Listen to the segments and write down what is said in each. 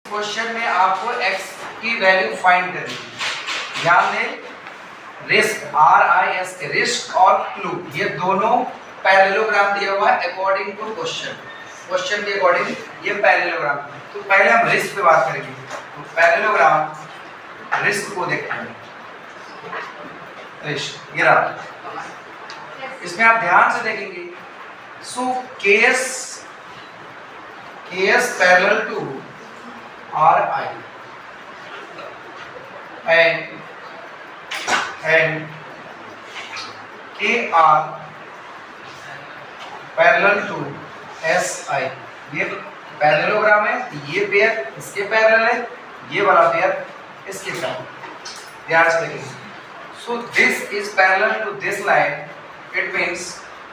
Question में आपको x की वैल्यू फाइंड करनी है। ध्यान दें, रिस्क RIS के रिस्क और क्लू ये दोनों पैरेललोग्राम दिया हुआ है अकॉर्डिंग टू क्वेश्चन के अकॉर्डिंग ये पैरेललोग्राम। तो पहले हम रिस्क पे बात करेंगे। तो पैरेललोग्राम रिस्क को देखते हैं। रिस्क ये रहा, इसमें आप ध्यान से देखेंगे। So KS parallel to RI and KR parallel to SI। ये पैरेललोग्राम है, ये पेयर इसके पैरेलल है, ये वाला पेयर इसके पैरेलल। ध्यान से देखेंगे। So this is parallel to this line, it means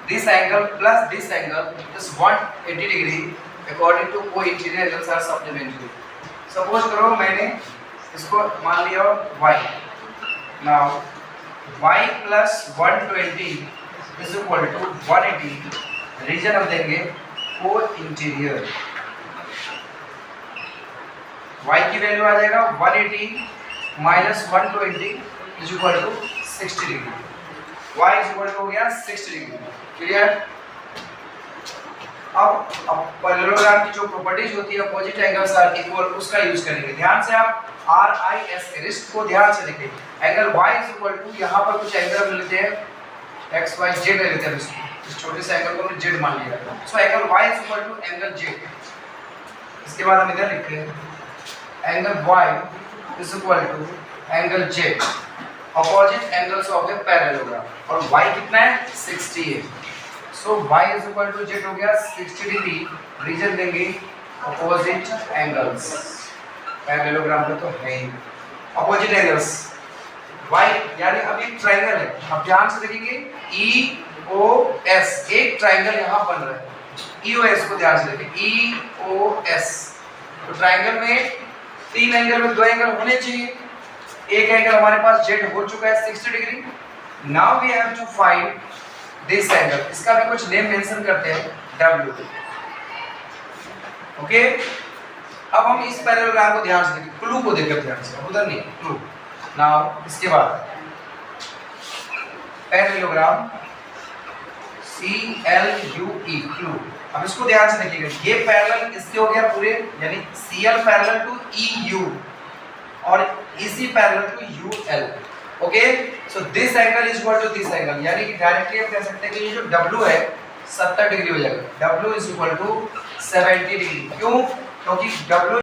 this angle plus this angle is 180 degree according to co-interior angles are supplementary. Suppose करो मैंने इसको मान लिया y, now y plus 120 is equal to 180, reason हम देंगे co-interior। y की value आ जाएगा 180 minus 120 is equal to 60 degree। y is equal to हो गया 60 डिग्री। क्लियर? अब पैरेललोग्राम की जो प्रॉपर्टीज होती है अपोजिट एंगल्स आर इक्वल, उसका यूज करेंगे। ध्यान से आप RIS रिस्ट को ध्यान से देखें। Angle y is equal to यहाँ पर कुछ एंगल मिलते हैं x y z ले लेते हैं, इस छोटे से एंगल को हमने z मान लिया। So angle y is equal to angle z। इसके बाद हम इधर लिखते हैं angle y is equal to angle z, opposite angles of a parallelogram. और y कितना है 60 है। So y is equal to z हो गया 60 डिग्री, रीजन देंगे अपोजिट एंगल्स। पैरेललोग्राम में तो है ही अपोजिट एंगल्स। y यानी अब एक ट्रायंगल है, अब ध्यान से देखेंगे EOS, एक ट्रायंगल यहाँ बन रहा है। EOS को ध्यान से देखें, EOS। तो ट्रायंगल में तीन एंगल में दो एंगल होने चाहिए। एक एंगल हमारे पास z हो चुका है 60 degree. Now we have to find this angle. इसका भी कुछ नेम मेंशन करते हैं W। ओके, अब हम इस पैरेललोग्राम को ध्यान से देखें, क्लू को देखकर ध्यान से, उधर नहीं, क्लू। नाउ इसके बाद पैरेललोग्राम CLUE, क्लू। अब इसको ध्यान से देखिएगा, ये पैरेलल इससे हो गया पूरे, यानी CL पैरेलल टू EU और EC parallel to UL। Okay, so this angle is equal to this angle, यानी कि डायरेक्टली हम कह सकते हैं कि ये जो W है 70 डिग्री हो जाएगा। W is equal to 70 degree. क्यों? क्योंकि W